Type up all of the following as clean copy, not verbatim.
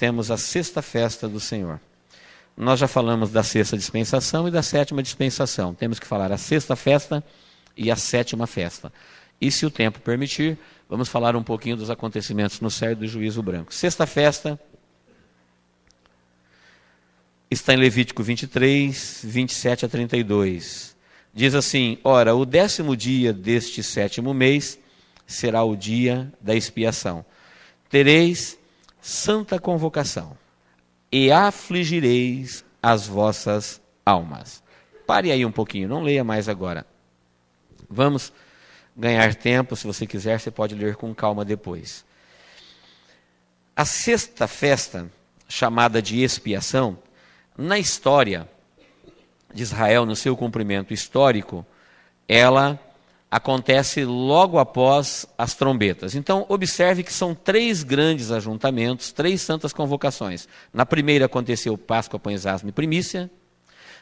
temos a sexta festa do Senhor. Nós já falamos da sexta dispensação e da sétima dispensação. Temos que falar a sexta festa e a sétima festa. E se o tempo permitir, vamos falar um pouquinho dos acontecimentos no céu do juízo branco. Sexta festa está em Levítico 23, 27 a 32. Diz assim: ora, o 10º dia deste 7º mês será o dia da expiação. Tereis santa convocação e afligireis as vossas almas. Pare aí um pouquinho, não leia mais agora. Vamos ganhar tempo, se você quiser, você pode ler com calma depois. A sexta festa, chamada de expiação, na história de Israel, no seu cumprimento histórico, ela acontece logo após as trombetas. Então, observe que são 3 grandes ajuntamentos, 3 santas convocações. Na primeira aconteceu Páscoa, Pães Asmos e Primícia.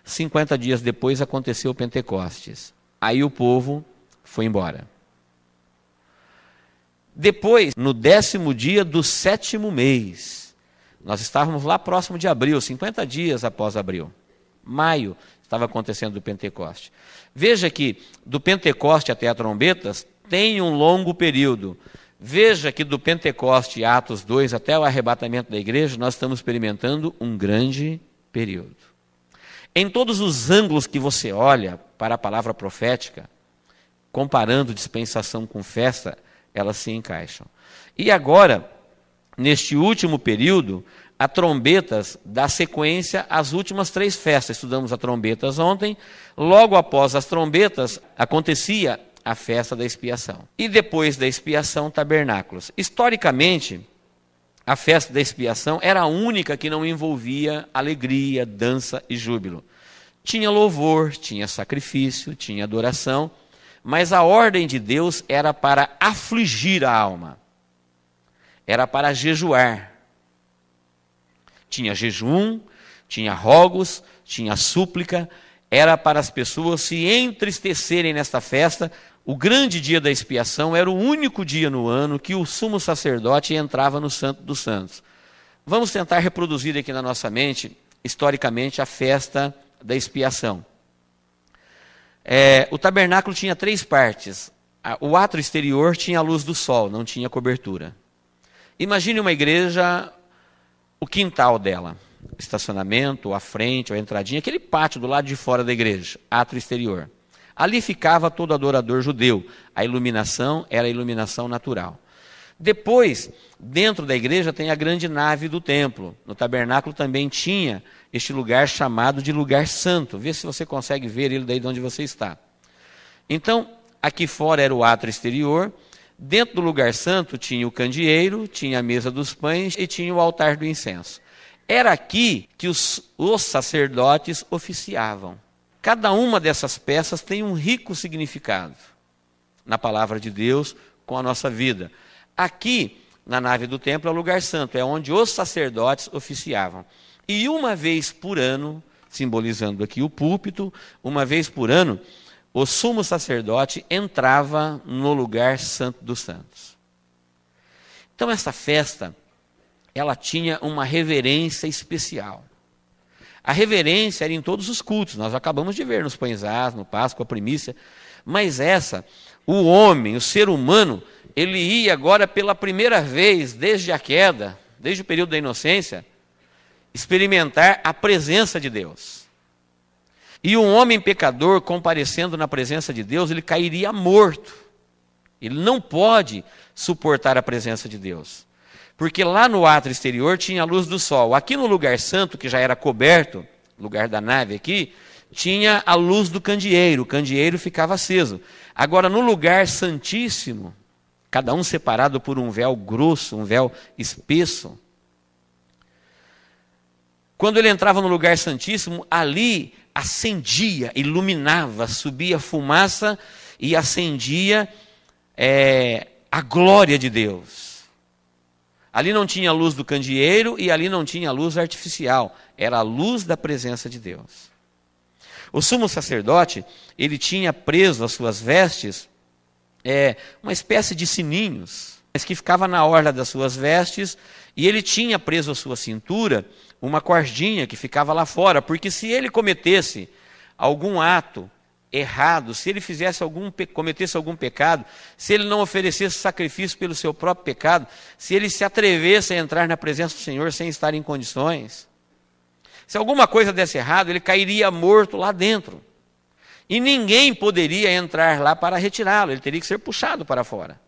50 dias depois aconteceu Pentecostes. Aí o povo foi embora. Depois, no 10º dia do 7º mês, nós estávamos lá próximo de abril, 50 dias após abril. Maio, estava acontecendo o Pentecoste. Veja que do Pentecoste até a trombetas tem um longo período. Veja que do Pentecoste, Atos 2, até o arrebatamento da igreja, nós estamos experimentando um grande período. Em todos os ângulos que você olha para a palavra profética, comparando dispensação com festa, elas se encaixam. E agora, neste último período, a trombetas dá sequência às últimas 3 festas. Estudamos a trombetas ontem. Logo após as trombetas, acontecia a festa da expiação. E depois da expiação, tabernáculos. Historicamente, a festa da expiação era a única que não envolvia alegria, dança e júbilo. Tinha louvor, tinha sacrifício, tinha adoração, mas a ordem de Deus era para afligir a alma. Era para jejuar. Tinha jejum, tinha rogos, tinha súplica, era para as pessoas se entristecerem nesta festa. O grande dia da expiação era o único dia no ano que o sumo sacerdote entrava no Santo dos Santos. Vamos tentar reproduzir aqui na nossa mente, historicamente, a festa da expiação. O tabernáculo tinha 3 partes. O átrio exterior tinha a luz do sol, não tinha cobertura. Imagine uma igreja, o quintal dela, estacionamento, a frente, a entradinha, aquele pátio do lado de fora da igreja, átrio exterior. Ali ficava todo adorador judeu. A iluminação era a iluminação natural. Depois, dentro da igreja tem a grande nave do templo. No tabernáculo também tinha este lugar chamado de lugar santo. Vê se você consegue ver ele daí de onde você está. Então, aqui fora era o átrio exterior. Dentro do lugar santo tinha o candeeiro, tinha a mesa dos pães e tinha o altar do incenso. Era aqui que os sacerdotes oficiavam. Cada uma dessas peças tem um rico significado na palavra de Deus com a nossa vida. Aqui, na nave do templo, é o lugar santo, é onde os sacerdotes oficiavam. E uma vez por ano, simbolizando aqui o púlpito, uma vez por ano, o sumo sacerdote entrava no lugar santo dos santos. Então essa festa, ela tinha uma reverência especial. A reverência era em todos os cultos, nós acabamos de ver nos Pães Asmos, no Páscoa, a Primícia, mas essa, o homem, o ser humano, ele ia agora pela primeira vez, desde a queda, desde o período da inocência, experimentar a presença de Deus. E um homem pecador, comparecendo na presença de Deus, ele cairia morto. Ele não pode suportar a presença de Deus. Porque lá no átrio exterior tinha a luz do sol. Aqui no lugar santo, que já era coberto, lugar da nave aqui, tinha a luz do candeeiro. O candeeiro ficava aceso. Agora, no lugar santíssimo, cada um separado por um véu grosso, um véu espesso. Quando ele entrava no lugar santíssimo, ali acendia, iluminava, subia fumaça e acendia a glória de Deus. Ali não tinha a luz do candeeiro e ali não tinha a luz artificial. Era a luz da presença de Deus. O sumo sacerdote, ele tinha preso às suas vestes uma espécie de sininhos. mas que ficava na orla das suas vestes, e ele tinha preso à sua cintura uma cordinha que ficava lá fora, porque se ele cometesse algum ato errado, se ele cometesse algum pecado, se ele não oferecesse sacrifício pelo seu próprio pecado, se ele se atrevesse a entrar na presença do Senhor sem estar em condições, se alguma coisa desse errado, ele cairia morto lá dentro. E ninguém poderia entrar lá para retirá-lo, ele teria que ser puxado para fora.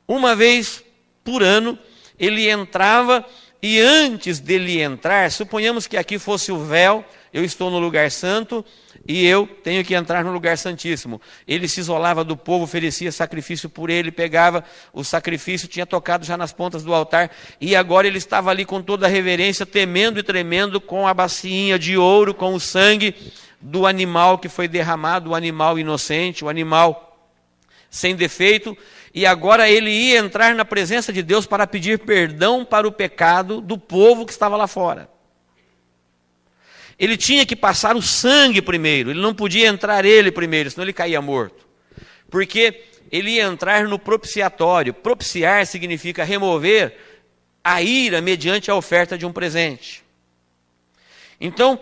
Uma vez por ano, ele entrava, e antes dele entrar, suponhamos que aqui fosse o véu, eu estou no lugar santo e eu tenho que entrar no lugar santíssimo. Ele se isolava do povo, oferecia sacrifício por ele, pegava o sacrifício, tinha tocado já nas pontas do altar, e agora ele estava ali com toda a reverência, temendo e tremendo, com a bacinha de ouro, com o sangue do animal que foi derramado, o animal inocente, o animal sem defeito, e agora ele ia entrar na presença de Deus para pedir perdão para o pecado do povo que estava lá fora. Ele tinha que passar o sangue primeiro, ele não podia entrar ele primeiro, senão ele caía morto. Porque ele ia entrar no propiciatório. Propiciar significa remover a ira mediante a oferta de um presente. Então,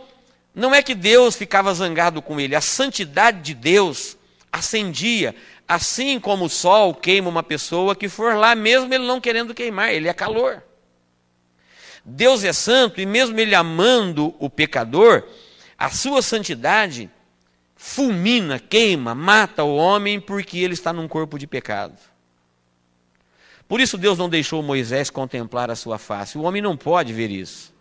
não é que Deus ficava zangado com ele, a santidade de Deus acendia, assim como o sol queima uma pessoa que for lá, mesmo ele não querendo queimar, ele é calor. Deus é santo, e mesmo ele amando o pecador, a sua santidade fulmina, queima, mata o homem, porque ele está num corpo de pecado. Por isso Deus não deixou Moisés contemplar a sua face. O homem não pode ver isso.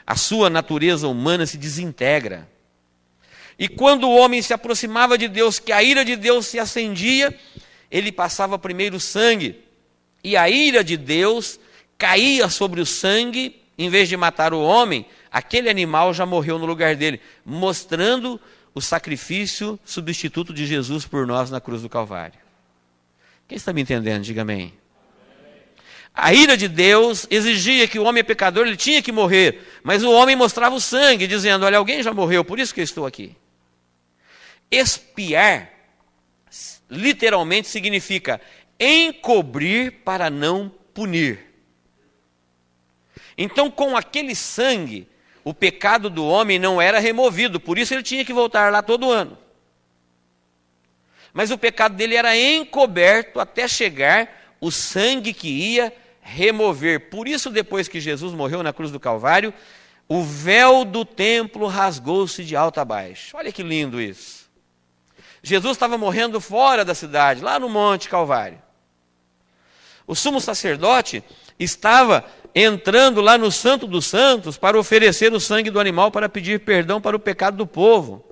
A sua natureza humana se desintegra. E quando o homem se aproximava de Deus, que a ira de Deus se acendia, ele passava primeiro o sangue, e a ira de Deus caía sobre o sangue, em vez de matar o homem, aquele animal já morreu no lugar dele, mostrando o sacrifício substituto de Jesus por nós na cruz do Calvário. Quem está me entendendo? Diga amém. A ira de Deus exigia que o homem pecador, ele tinha que morrer, mas o homem mostrava o sangue, dizendo, olha, alguém já morreu, por isso que eu estou aqui. Expiar, literalmente, significa encobrir para não punir. Então, com aquele sangue, o pecado do homem não era removido, por isso ele tinha que voltar lá todo ano. Mas o pecado dele era encoberto até chegar o sangue que ia remover. Por isso, depois que Jesus morreu na cruz do Calvário, o véu do templo rasgou-se de alto a baixo. Olha que lindo isso. Jesus estava morrendo fora da cidade, lá no Monte Calvário. O sumo sacerdote estava entrando lá no Santo dos Santos para oferecer o sangue do animal para pedir perdão para o pecado do povo.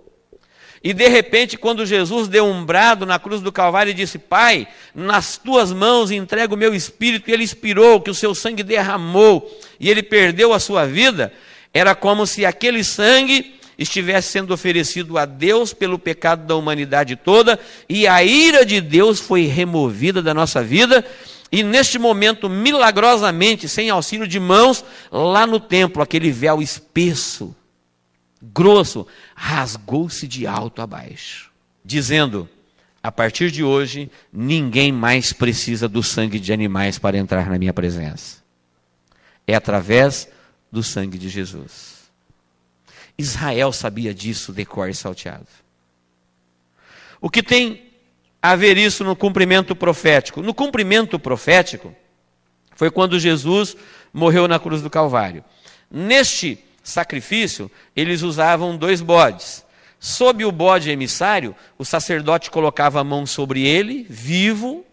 E de repente, quando Jesus deu um brado na cruz do Calvário e disse, Pai, nas tuas mãos entrego o meu espírito, e ele expirou, que o seu sangue derramou, e ele perdeu a sua vida, era como se aquele sangue estivesse sendo oferecido a Deus pelo pecado da humanidade toda, e a ira de Deus foi removida da nossa vida. E neste momento, milagrosamente, sem auxílio de mãos, lá no templo, aquele véu espesso, grosso, rasgou-se de alto a baixo, dizendo, a partir de hoje, ninguém mais precisa do sangue de animais para entrar na minha presença. É através do sangue de Jesus. Israel sabia disso de cor e salteado. O que tem a ver isso no cumprimento profético? No cumprimento profético, foi quando Jesus morreu na cruz do Calvário. Neste sacrifício, eles usavam 2 bodes. Sob o bode emissário, o sacerdote colocava a mão sobre ele, vivo,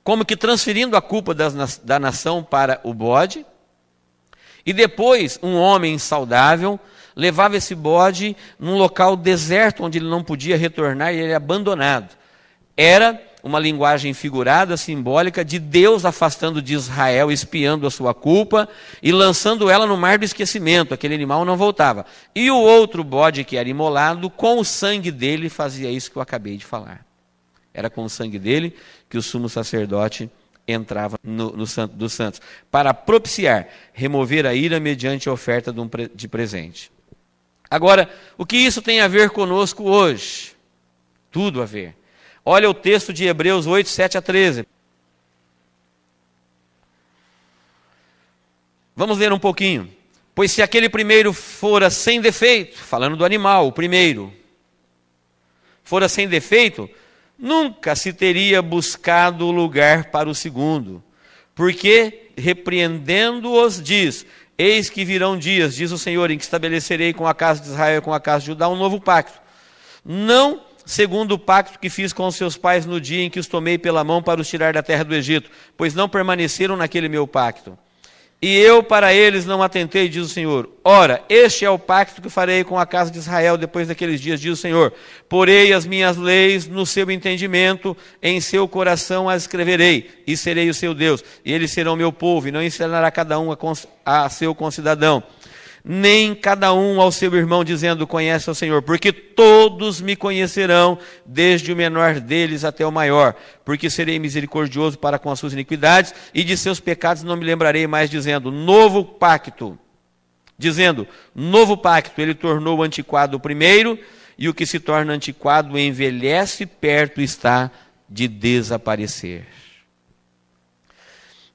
como que transferindo a culpa da nação para o bode. E depois, um homem saudável levava esse bode num local deserto, onde ele não podia retornar, e ele era abandonado. Era uma linguagem figurada, simbólica, de Deus afastando de Israel, espiando a sua culpa e lançando ela no mar do esquecimento. Aquele animal não voltava. E o outro bode que era imolado, com o sangue dele, fazia isso que eu acabei de falar. Era com o sangue dele que o sumo sacerdote entrava no Santo dos Santos, para propiciar, remover a ira mediante a oferta de presente. Agora, o que isso tem a ver conosco hoje? Tudo a ver. Olha o texto de Hebreus 8, 7 a 13. Vamos ler um pouquinho. Pois se aquele primeiro fora sem defeito, falando do animal, o primeiro, fora sem defeito, nunca se teria buscado lugar para o segundo. Porque, repreendendo-os, diz: eis que virão dias, diz o Senhor, em que estabelecerei com a casa de Israel e com a casa de Judá um novo pacto. Não segundo o pacto que fiz com os seus pais no dia em que os tomei pela mão para os tirar da terra do Egito, pois não permaneceram naquele meu pacto. E eu para eles não atentei, diz o Senhor. Ora, este é o pacto que farei com a casa de Israel depois daqueles dias, diz o Senhor. Porei as minhas leis no seu entendimento, em seu coração as escreverei, e serei o seu Deus. E eles serão meu povo, e não ensinará cada um a seu concidadão, nem cada um ao seu irmão, dizendo: conhece o Senhor, porque todos me conhecerão, desde o menor deles até o maior, porque serei misericordioso para com as suas iniquidades, e de seus pecados não me lembrarei mais, dizendo: novo pacto, ele tornou antiquado o primeiro, e o que se torna antiquado envelhece, perto está de desaparecer.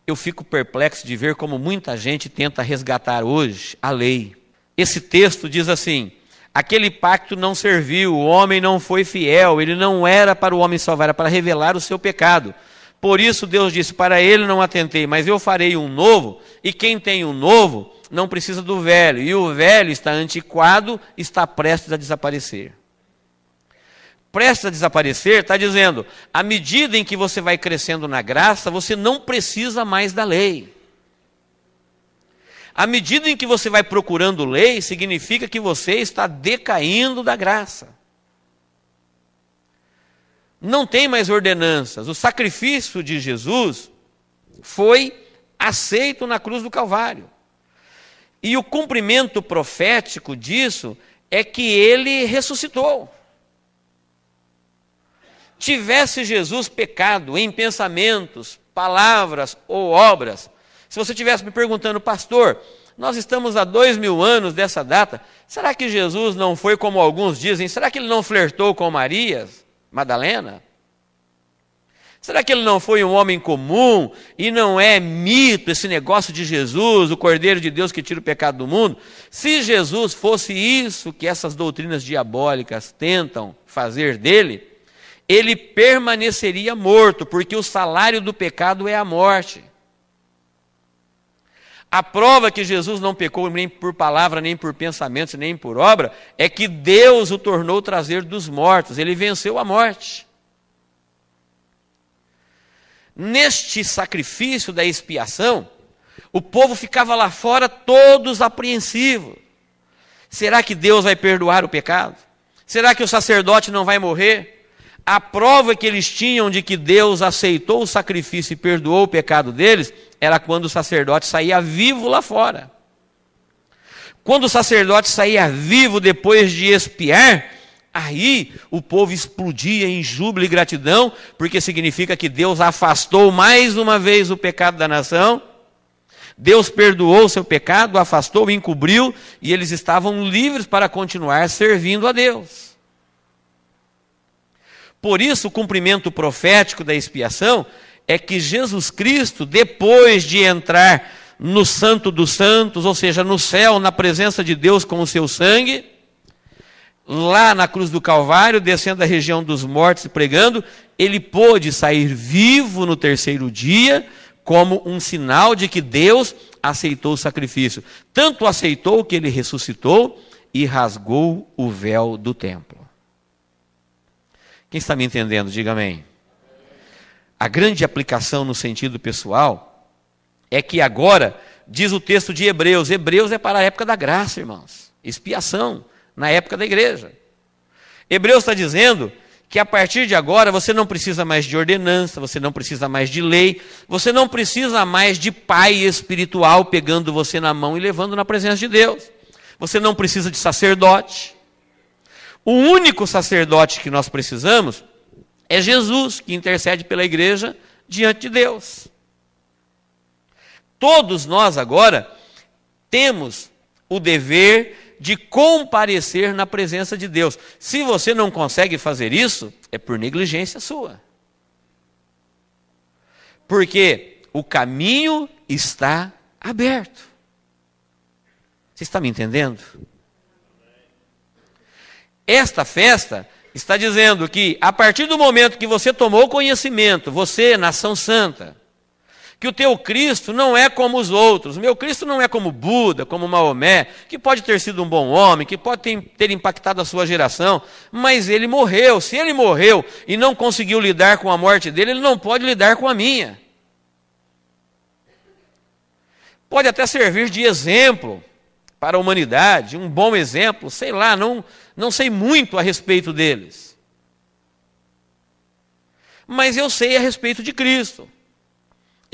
Eu fico perplexo de ver como muita gente tenta resgatar hoje a lei. Esse texto diz assim: aquele pacto não serviu, o homem não foi fiel, ele não era para o homem salvar, era para revelar o seu pecado. Por isso Deus disse: para ele não atentei, mas eu farei um novo, e quem tem um novo não precisa do velho, e o velho está antiquado, está prestes a desaparecer. Prestes a desaparecer, está dizendo, à medida em que você vai crescendo na graça, você não precisa mais da lei. À medida em que você vai procurando lei, significa que você está decaindo da graça. Não tem mais ordenanças. O sacrifício de Jesus foi aceito na cruz do Calvário. E o cumprimento profético disso é que ele ressuscitou. Tivesse Jesus pecado em pensamentos, palavras ou obras, se você estivesse me perguntando: pastor, nós estamos há 2000 anos dessa data, será que Jesus não foi como alguns dizem? Será que ele não flertou com Maria Madalena? Será que ele não foi um homem comum e não é mito esse negócio de Jesus, o Cordeiro de Deus que tira o pecado do mundo? Se Jesus fosse isso que essas doutrinas diabólicas tentam fazer dele, ele permaneceria morto, porque o salário do pecado é a morte. A prova que Jesus não pecou nem por palavra, nem por pensamento, nem por obra, é que Deus o tornou trazer dos mortos, ele venceu a morte. Neste sacrifício da expiação, o povo ficava lá fora todos apreensivos. Será que Deus vai perdoar o pecado? Será que o sacerdote não vai morrer? A prova que eles tinham de que Deus aceitou o sacrifício e perdoou o pecado deles era quando o sacerdote saía vivo lá fora. Quando o sacerdote saía vivo depois de expiar, aí o povo explodia em júbilo e gratidão, porque significa que Deus afastou mais uma vez o pecado da nação, Deus perdoou o seu pecado, afastou, encobriu, e eles estavam livres para continuar servindo a Deus. Por isso, o cumprimento profético da expiação é que Jesus Cristo, depois de entrar no Santo dos Santos, ou seja, no céu, na presença de Deus com o seu sangue, lá na cruz do Calvário, descendo da região dos mortos e pregando, ele pôde sair vivo no terceiro dia, como um sinal de que Deus aceitou o sacrifício. Tanto aceitou que ele ressuscitou e rasgou o véu do templo. Quem está me entendendo, diga amém. A grande aplicação no sentido pessoal é que agora, diz o texto de Hebreus, Hebreus é para a época da graça, irmãos, expiação, na época da igreja. Hebreus está dizendo que a partir de agora você não precisa mais de ordenança, você não precisa mais de lei, você não precisa mais de pai espiritual pegando você na mão e levando na presença de Deus. Você não precisa de sacerdote. O único sacerdote que nós precisamos é Jesus, que intercede pela igreja diante de Deus. Todos nós agora temos o dever de comparecer na presença de Deus. Se você não consegue fazer isso, é por negligência sua. Porque o caminho está aberto. Você está me entendendo? Esta festa está dizendo que, a partir do momento que você tomou conhecimento, você, nação santa, que o teu Cristo não é como os outros. O meu Cristo não é como Buda, como Maomé, que pode ter sido um bom homem, que pode ter impactado a sua geração, mas ele morreu. Se ele morreu e não conseguiu lidar com a morte dele, ele não pode lidar com a minha. Pode até servir de exemplo para a humanidade, um bom exemplo, sei lá, não sei muito a respeito deles. Mas eu sei a respeito de Cristo.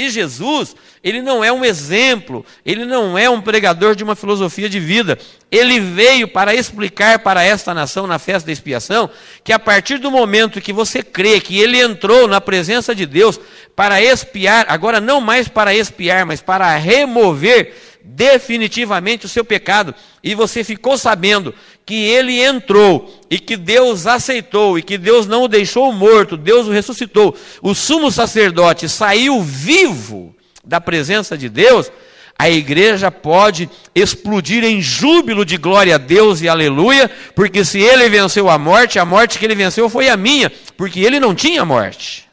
E Jesus, ele não é um exemplo, ele não é um pregador de uma filosofia de vida. Ele veio para explicar para esta nação na festa da expiação que a partir do momento que você crê que ele entrou na presença de Deus para expiar, agora não mais para expiar, mas para remover definitivamente o seu pecado, e você ficou sabendo que ele entrou e que Deus aceitou e que Deus não o deixou morto, Deus o ressuscitou, o sumo sacerdote saiu vivo da presença de Deus, a igreja pode explodir em júbilo de glória a Deus e aleluia, porque se ele venceu a morte que ele venceu foi a minha, porque ele não tinha morte.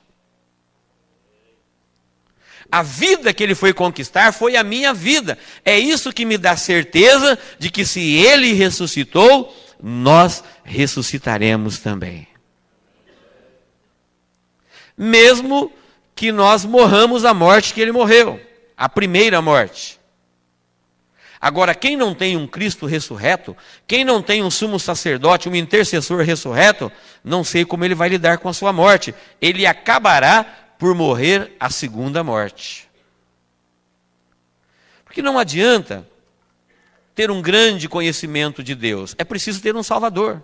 A vida que ele foi conquistar foi a minha vida. É isso que me dá certeza de que se ele ressuscitou, nós ressuscitaremos também. Mesmo que nós morramos a morte que ele morreu, a primeira morte. Agora, quem não tem um Cristo ressurreto, quem não tem um sumo sacerdote, um intercessor ressurreto, não sei como ele vai lidar com a sua morte. Ele acabará por morrer a segunda morte. Porque não adianta ter um grande conhecimento de Deus, é preciso ter um Salvador.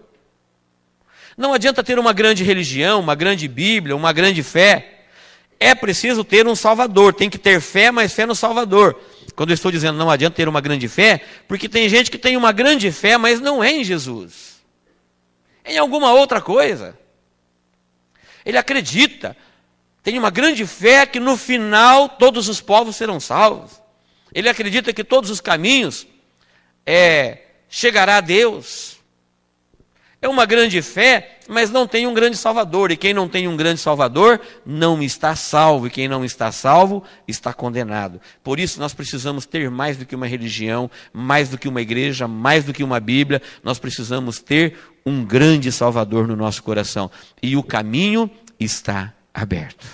Não adianta ter uma grande religião, uma grande Bíblia, uma grande fé, é preciso ter um Salvador, tem que ter fé, mas fé no Salvador. Quando eu estou dizendo não adianta ter uma grande fé, porque tem gente que tem uma grande fé, mas não é em Jesus, é em alguma outra coisa. Ele acredita, tem uma grande fé que no final todos os povos serão salvos. Ele acredita que todos os caminhos chegará a Deus. É uma grande fé, mas não tem um grande Salvador. E quem não tem um grande Salvador não está salvo. E quem não está salvo está condenado. Por isso nós precisamos ter mais do que uma religião, mais do que uma igreja, mais do que uma Bíblia. Nós precisamos ter um grande Salvador no nosso coração. E o caminho está aberto.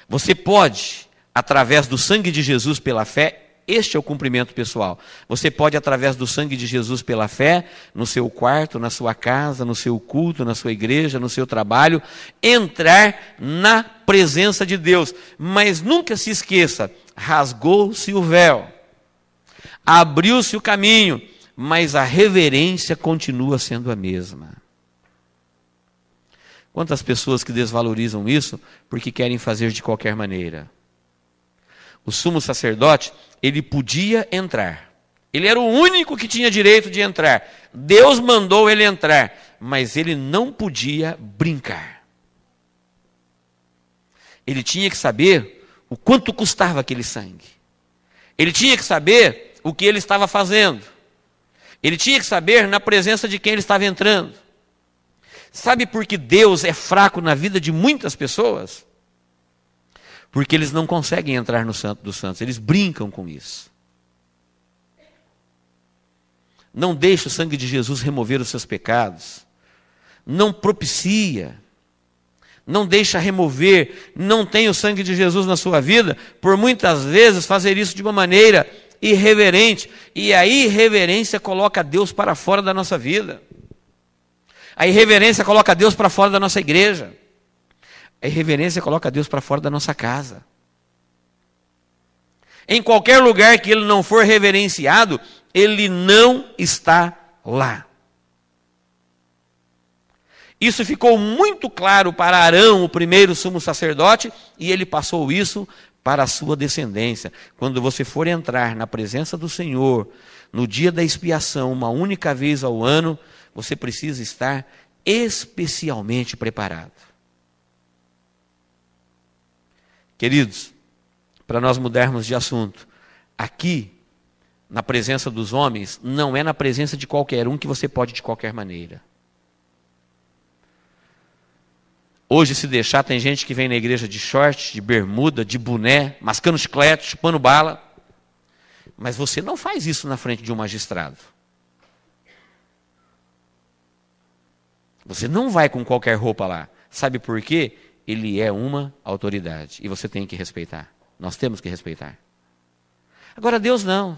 Você pode, através do sangue de Jesus pela fé, este é o cumprimento pessoal. Você pode, através do sangue de Jesus pela fé, no seu quarto, na sua casa, no seu culto, na sua igreja, no seu trabalho, entrar na presença de Deus. Mas nunca se esqueça, rasgou-se o véu, abriu-se o caminho, mas a reverência continua sendo a mesma. Quantas pessoas que desvalorizam isso porque querem fazer de qualquer maneira. O sumo sacerdote, ele podia entrar. Ele era o único que tinha direito de entrar. Deus mandou ele entrar, mas ele não podia brincar. Ele tinha que saber o quanto custava aquele sangue. Ele tinha que saber o que ele estava fazendo. Ele tinha que saber na presença de quem ele estava entrando. Sabe por que Deus é fraco na vida de muitas pessoas? Porque eles não conseguem entrar no Santo dos Santos, eles brincam com isso. Não deixa o sangue de Jesus remover os seus pecados. Não propicia. Não deixa remover. Não tem o sangue de Jesus na sua vida. Por muitas vezes fazer isso de uma maneira irreverente. E a irreverência coloca Deus para fora da nossa vida. A irreverência coloca Deus para fora da nossa igreja. A irreverência coloca Deus para fora da nossa casa. Em qualquer lugar que ele não for reverenciado, ele não está lá. Isso ficou muito claro para Arão, o primeiro sumo sacerdote, e ele passou isso para a sua descendência. Quando você for entrar na presença do Senhor, no dia da expiação, uma única vez ao ano, você precisa estar especialmente preparado. Queridos, para nós mudarmos de assunto, aqui, na presença dos homens, não é na presença de qualquer um que você pode de qualquer maneira. Hoje, se deixar, tem gente que vem na igreja de short, de bermuda, de boné, mascando chiclete, chupando bala. Mas você não faz isso na frente de um magistrado. Você não vai com qualquer roupa lá. Sabe por quê? Ele é uma autoridade e você tem que respeitar. Nós temos que respeitar. Agora, Deus não.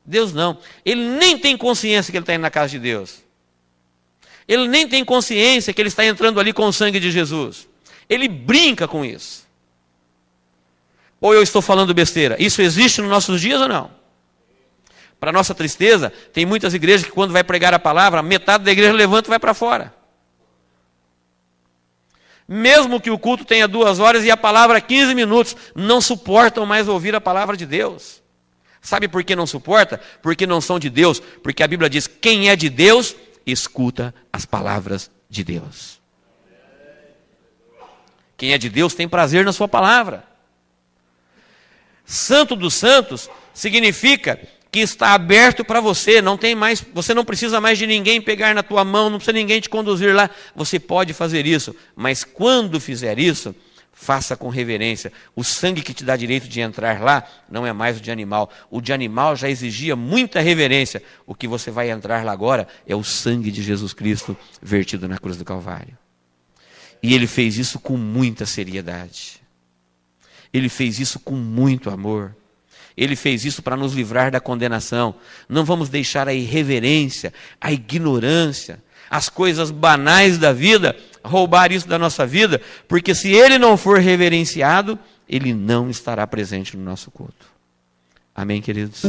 Deus não. Ele nem tem consciência que ele está indo na casa de Deus. Ele nem tem consciência que ele está entrando ali com o sangue de Jesus. Ele brinca com isso. Ou eu estou falando besteira? Isso existe nos nossos dias ou não? Para nossa tristeza, tem muitas igrejas que quando vai pregar a palavra, metade da igreja levanta e vai para fora. Mesmo que o culto tenha 2 horas e a palavra 15 minutos, não suportam mais ouvir a palavra de Deus. Sabe por que não suporta? Porque não são de Deus. Porque a Bíblia diz, quem é de Deus, escuta as palavras de Deus. Quem é de Deus tem prazer na sua palavra. Santo dos santos significa que está aberto para você, não tem mais, você não precisa mais de ninguém pegar na tua mão, não precisa ninguém te conduzir lá, você pode fazer isso, mas quando fizer isso, faça com reverência. O sangue que te dá direito de entrar lá não é mais o de animal. O de animal já exigia muita reverência. O que você vai entrar lá agora é o sangue de Jesus Cristo vertido na cruz do Calvário. E ele fez isso com muita seriedade. Ele fez isso com muito amor. Ele fez isso para nos livrar da condenação. Não vamos deixar a irreverência, a ignorância, as coisas banais da vida roubar isso da nossa vida, porque se ele não for reverenciado, ele não estará presente no nosso culto. Amém, queridos?